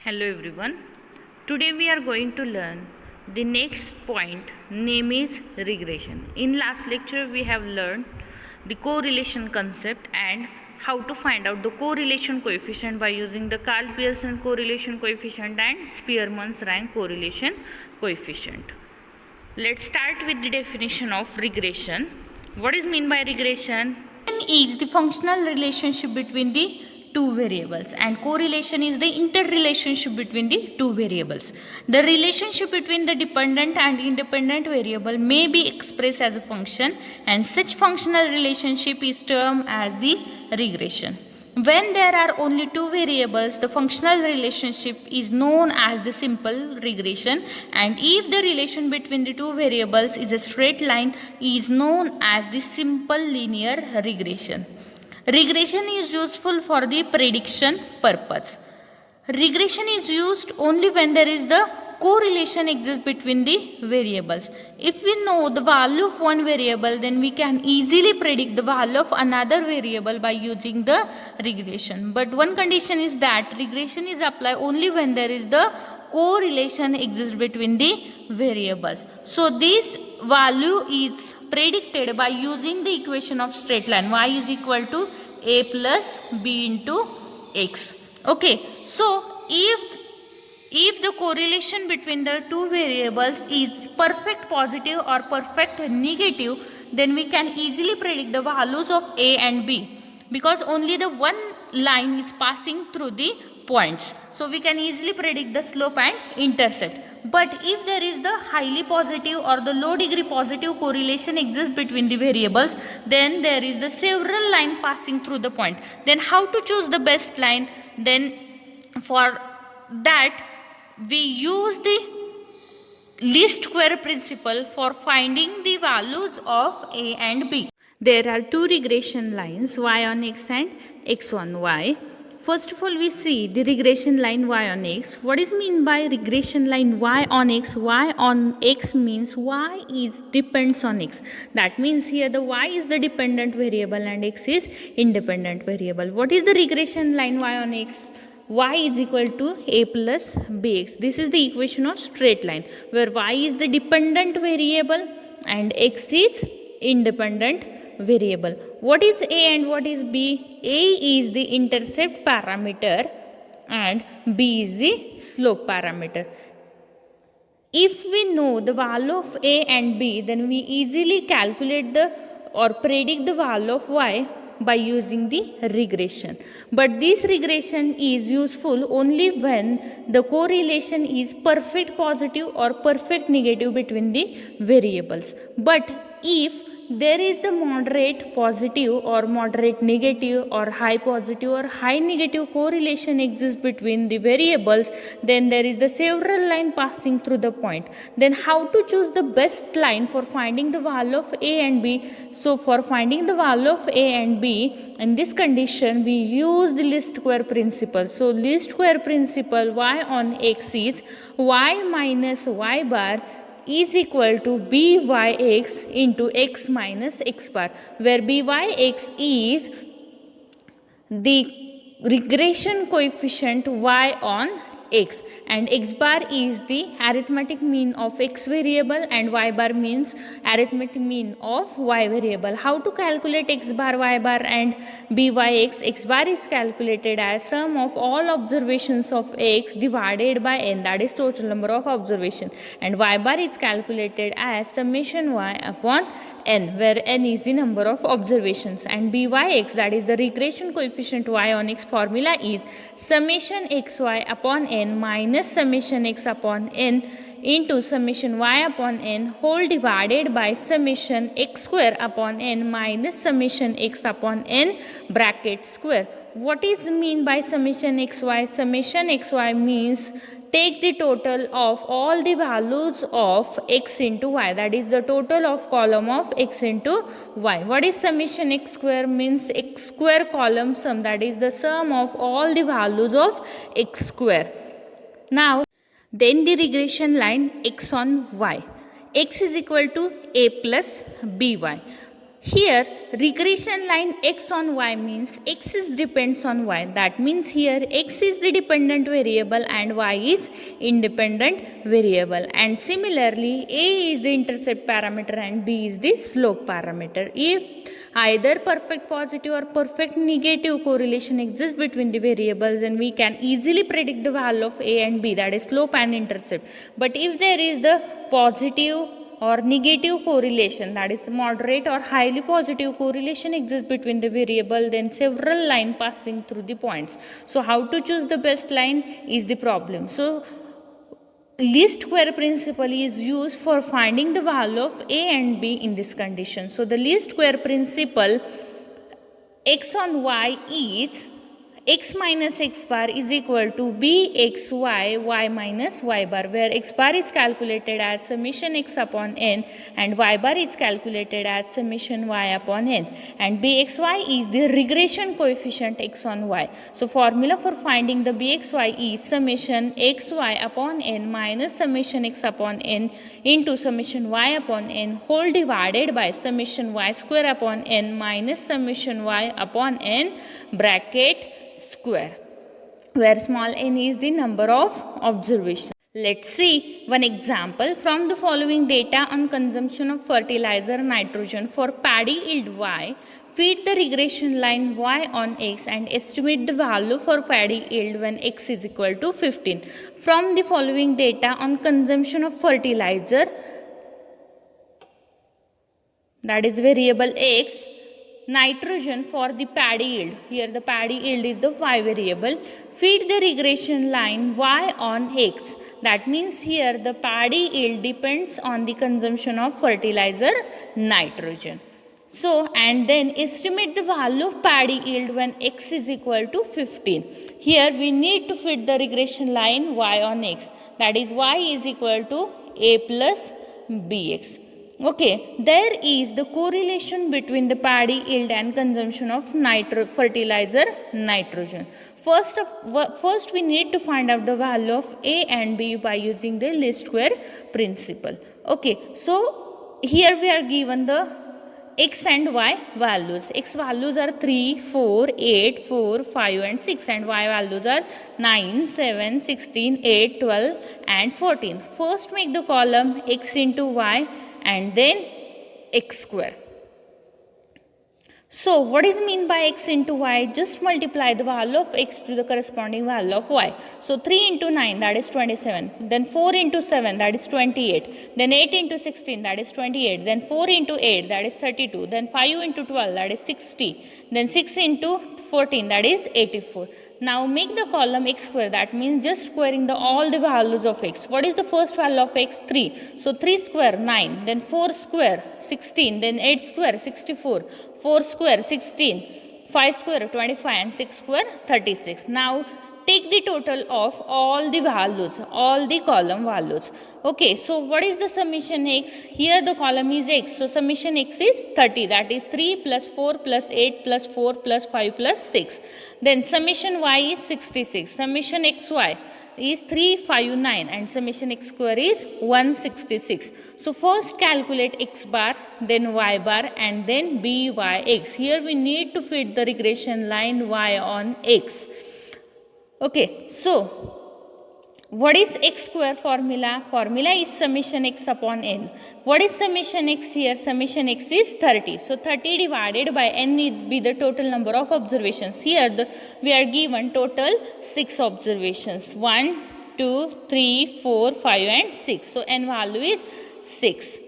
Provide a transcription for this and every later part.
Hello everyone. Today we are going to learn the next point, name is regression. In last lecture we have learned the correlation concept and how to find out the correlation coefficient by using the Karl Pearson correlation coefficient and Spearman's rank correlation coefficient. Let's start with the definition of regression. What is mean by regression? Is the functional relationship between the two variables and correlation is the interrelationship between the two variables. The relationship between the dependent and independent variable may be expressed as a function and such functional relationship is termed as the regression. When there are only two variables, the functional relationship is known as the simple regression, and if the relation between the two variables is a straight line, is known as the simple linear regression. Regression is useful for the prediction purpose. Regression is used only when there is the correlation exists between the variables. If we know the value of one variable, then we can easily predict the value of another variable by using the regression. But one condition is that regression is applied only when there is the correlation exists between the variables. So this value is predicted by using the equation of straight line. Y is equal to a plus b into x. Okay, so if the correlation between the two variables is perfect positive or perfect negative, then we can easily predict the values of a and b because only the one line is passing through the points. So we can easily predict the slope and intercept. But if there is the highly positive or the low degree positive correlation exists between the variables, then there is the several line passing through the point. Then how to choose the best line? Then for that we use the least square principle for finding the values of a and b. There are two regression lines, y on x and x on y. First of all, we see the regression line y on x. What is mean by regression line y on x? Y on x means y is depends on x. That means here the y is the dependent variable and x is independent variable. What is the regression line y on x? Y is equal to a plus bx. This is the equation of straight line where y is the dependent variable and x is independent variable. What is a and what is b? A is the intercept parameter and b is the slope parameter. If we know the value of a and b, then we easily calculate the or predict the value of y by using the regression. But this regression is useful only when the correlation is perfect positive or perfect negative between the variables. But if there is the moderate positive or moderate negative or high positive or high negative correlation exists between the variables, then there is the several line passing through the point. Then how to choose the best line for finding the value of a and b? So for finding the value of a and b, in this condition we use the least square principle. So least square principle y on x is y minus y bar is equal to byx into x minus x bar, where byx is the regression coefficient y on x and x bar is the arithmetic mean of x variable and y bar means arithmetic mean of y variable. How to calculate x bar, y bar and byx? X bar is calculated as sum of all observations of x divided by n, that is total number of observation, and y bar is calculated as summation y upon n, where n is the number of observations, and byx, that is the regression coefficient y on x formula is summation xy upon n minus summation x upon n into summation y upon n whole divided by summation x square upon n minus summation x upon n bracket square. What is mean by summation xy? Summation xy means take the total of all the values of x into y, that is the total of column of x into y. What is summation x square? Means x square column sum, that is the sum of all the values of x square. Now then the regression line x on y. X is equal to a plus by. Here regression line x on y means x is depends on y. That means here x is the dependent variable and y is independent variable. And similarly a is the intercept parameter and b is the slope parameter. If either perfect positive or perfect negative correlation exists between the variables, and we can easily predict the value of a and b, that is slope and intercept. But if there is the positive or negative correlation, that is moderate or highly positive correlation exists between the variable, then several line passing through the points. So how to choose the best line is the problem. So least square principle is used for finding the value of a and b in this condition. So the least square principle x on y is x minus x bar is equal to bxy y minus y bar, where x bar is calculated as summation x upon n and y bar is calculated as summation y upon n, and bxy is the regression coefficient x on y. So formula for finding the bxy is summation xy upon n minus summation x upon n into summation y upon n whole divided by summation y square upon n minus summation y upon n bracket square, where small n is the number of observations. Let's see one example from the following data on consumption of fertilizer nitrogen for paddy yield y. Feed the regression line y on x and estimate the value for paddy yield when x is equal to 15. From the following data on consumption of fertilizer, that is variable x, nitrogen for the paddy yield. Here the paddy yield is the y variable. Feed the regression line y on x. That means here the paddy yield depends on the consumption of fertilizer nitrogen. So, and then estimate the value of paddy yield when x is equal to 15. Here we need to fit the regression line y on x. That is y is equal to a plus bx. Okay, there is the correlation between the paddy yield and consumption of fertilizer nitrogen. First we need to find out the value of a and b by using the least square principle. Okay, so here we are given the x and y values. X values are 3, 4, 8, 4, 5 and 6, and y values are 9, 7, 16, 8, 12 and 14. First make the column x into y and then x square. So what is mean by x into y? Just multiply the value of x to the corresponding value of y. So 3 into 9, that is 27. Then 4 into 7, that is 28. Then 8 into 16, that is 28. Then 4 into 8, that is 32. Then 5 into 12, that is 60. Then 6 into 14, that is 84. Now make the column x square, that means just squaring all the values of x. What is the first value of x? 3. So 3 square 9, then 4 square 16, then 8 square 64, 4 square 16, 5 square 25 and 6 square 36. Now take the total of all the values, all the column values. Okay, so what is the summation x? Here the column is x, so summation x is 30, that is 3 plus 4 plus 8 plus 4 plus 5 plus 6. Then summation y is 66, summation xy is 359 and summation x square is 166. So first calculate x bar, then y bar and then byx. Here we need to fit the regression line y on x. Okay, so what is x square formula? Formula is summation x upon n. What is summation x here? Summation x is 30. So 30 divided by n will be the total number of observations. Here we are given total 6 observations. 1, 2, 3, 4, 5 and 6. So n value is 6.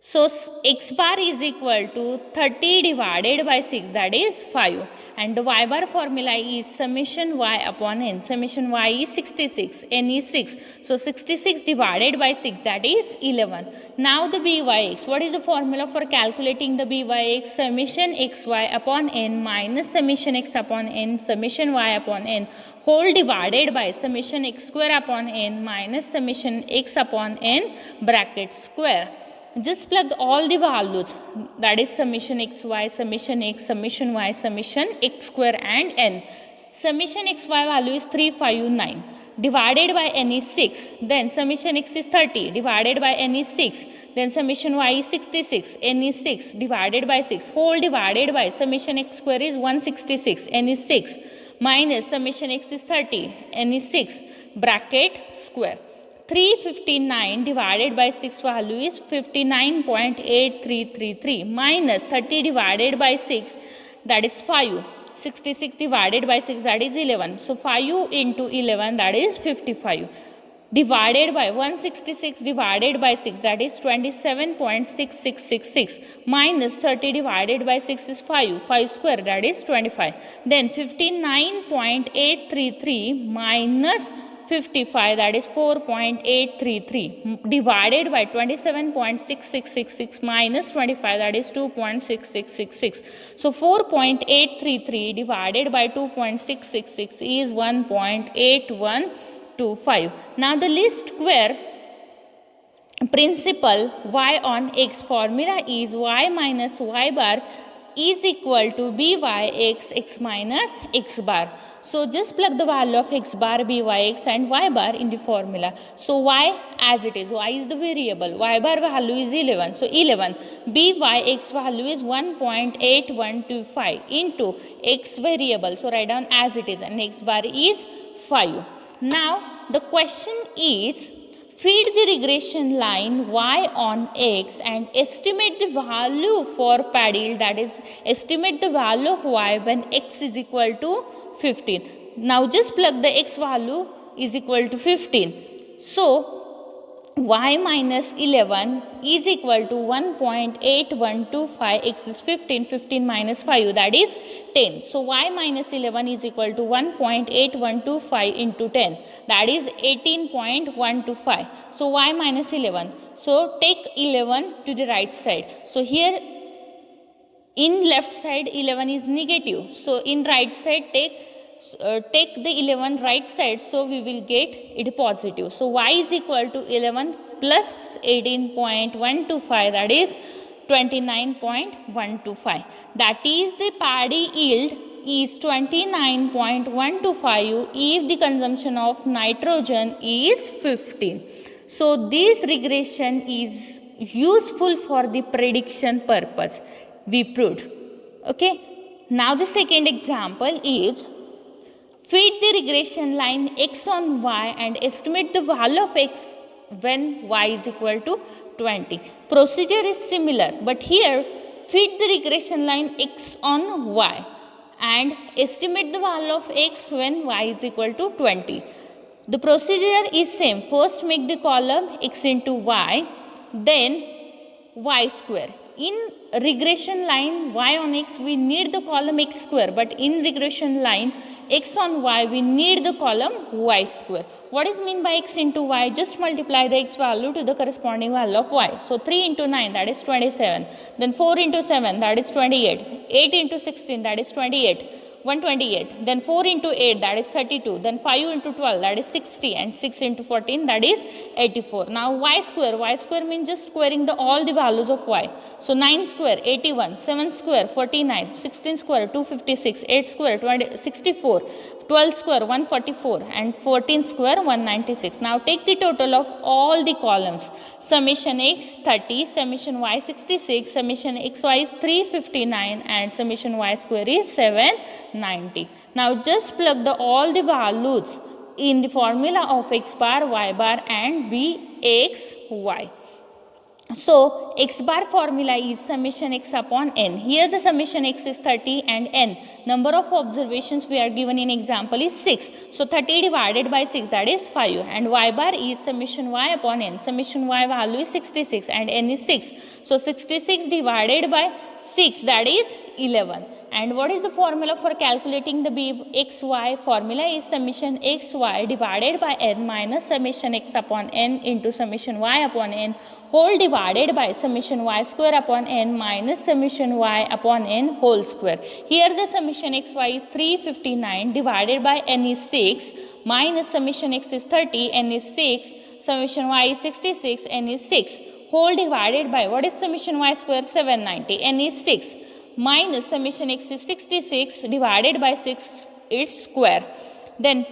So x bar is equal to 30 divided by 6, that is 5, and the y bar formula is summation y upon n. Summation y is 66, n is 6. So 66 divided by 6, that is 11. Now the byx. What is the formula for calculating the byx? Summation xy upon n minus summation x upon n summation y upon n whole divided by summation x square upon n minus summation x upon n bracket square. Just plug all the values, that is summation xy, summation x, summation y, summation x square and n. Summation xy value is 359. divided by n is 6, then summation x is 30 divided by n is 6, then summation y is 66, n is 6 divided by 6, whole divided by summation x square is 166, n is 6, minus summation x is 30, n is 6, bracket square. 359 divided by 6 value is 59.8333 minus 30 divided by 6, that is 5. 66 divided by 6, that is 11. So 5 into 11, that is 55. Divided by 166 divided by 6, that is 27.6666 minus 30 divided by 6 is 5. 5 square, that is 25. Then 59.833 minus 55, that is 4.833 divided by 27.6666 minus 25, that is 2.6666. So 4.833 divided by 2.666 is 1.8125. Now the least square principle y on x formula is y minus y bar is equal to by x minus x bar. So just plug the value of x bar, by x and y bar in the formula. So y as it is, y is the variable, y bar value is 11. So 11, by x value is 1.8125 into x variable. So write down as it is and x bar is 5. Now the question is, feed the regression line y on x and estimate the value for paddle, that is estimate the value of y when x is equal to 15. Now just plug the x value is equal to 15. So y minus 11 is equal to 1.8125, x is 15, 15 minus 5, that is 10. So y minus 11 is equal to 1.8125 into 10, that is 18.125. So y minus 11. So take 11 to the right side. So here in left side 11 is negative. So in right side take the 11 right side, so we will get it positive. So y is equal to 11 plus 18.125, that is 29.125. That is the paddy yield is 29.125 if the consumption of nitrogen is 15. So this regression is useful for the prediction purpose, we proved. Okay. Now the second example is, feed the regression line x on y and estimate the value of x when y is equal to 20. Procedure is similar, but here feed the regression line x on y and estimate the value of x when y is equal to 20. The procedure is same. First make the column x into y, then y square. In regression line y on x we need the column x square, but in regression line x on y we need the column y square. What is mean by x into y? Just multiply the x value to the corresponding value of y. So 3 into 9, that is 27. Then 4 into 7, that is 28. 8 into 16, that is 28. 128. Then 4 into 8, that is 32. Then 5 into 12, that is 60. And 6 into 14, that is 84. Now y square means just squaring all the values of y. So 9 square 81, 7 square 49, 16 square 256, 8 square 64, 12 square 144 and 14 square 196. Now take the total of all the columns. Summation x 30, summation y 66, summation xy is 359 and summation y square is 790. Now just plug all the values in the formula of x bar, y bar and bxy. So x bar formula is summation x upon n. Here the summation x is 30 and n. Number of observations we are given in example is 6. So 30 divided by 6, that is 5. And y bar is summation y upon n. Summation y value is 66 and n is 6. So 66 divided by 6, that is 11. And what is the formula for calculating the xy? Formula is summation xy divided by n minus summation x upon n into summation y upon n whole divided by summation y square upon n minus summation y upon n whole square. Here the summation xy is 359 divided by n is 6 minus summation x is 30, n is 6, summation y is 66, n is 6 whole divided by what is summation y square? 790, n is 6 minus summation x is 66 divided by 6 its square. Then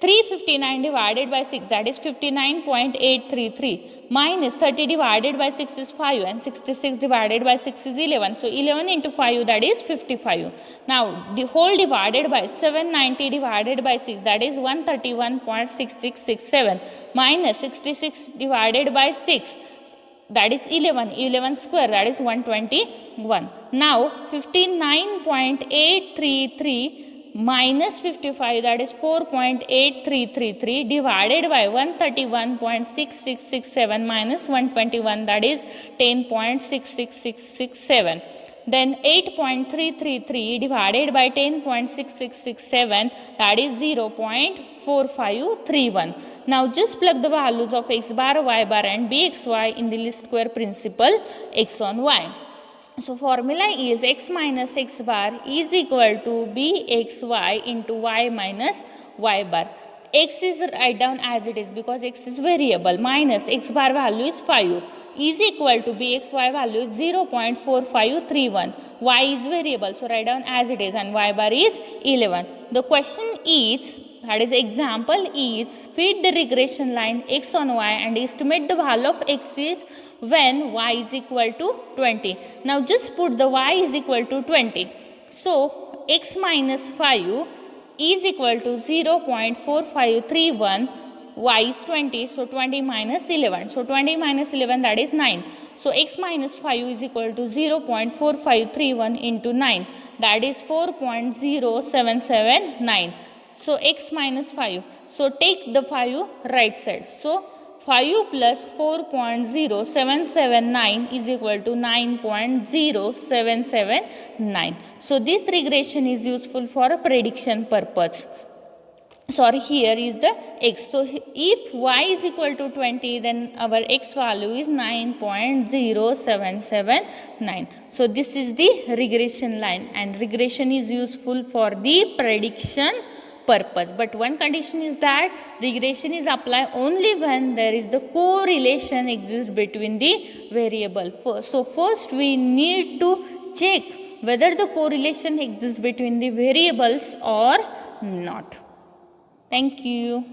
359 divided by 6, that is 59.833, minus 30 divided by 6 is 5 and 66 divided by 6 is 11. So 11 into 5, that is 55. Now the whole divided by 790 divided by 6, that is 131.6667, minus 66 divided by 6, that is 11 square, that is 121. Now 59.833 minus 55, that is 4.8333, divided by 131.6667 minus 121, that is 10.66667. Then 8.333 divided by 10.6667, that is 0.4531. Now just plug the values of x bar, y bar and bxy in the least square principle x on y. So formula is x minus x bar is equal to bxy into y minus y bar. X is write down as it is because x is variable, minus x bar value is 5 is equal to bxy value is 0.4531. Y is variable, so write down as it is, and y bar is 11. The question is, that is example is, feed the regression line x on y and estimate the value of x is when y is equal to 20. Now just put the y is equal to 20. So x minus 5 is equal to 0.4531, y is 20, so 20 minus 11. So 20 minus 11, that is 9. So x minus 5 is equal to 0.4531 into 9, that is 4.0779. So x minus 5. So take the 5 right side. So 5 plus 4.0779 is equal to 9.0779. So this regression is useful for a prediction purpose. Sorry, here is the x. So if y is equal to 20, then our x value is 9.0779. So this is the regression line, and regression is useful for the prediction purpose. But one condition is that regression is applied only when there is the correlation exists between the variable. So first we need to check whether the correlation exists between the variables or not. Thank you.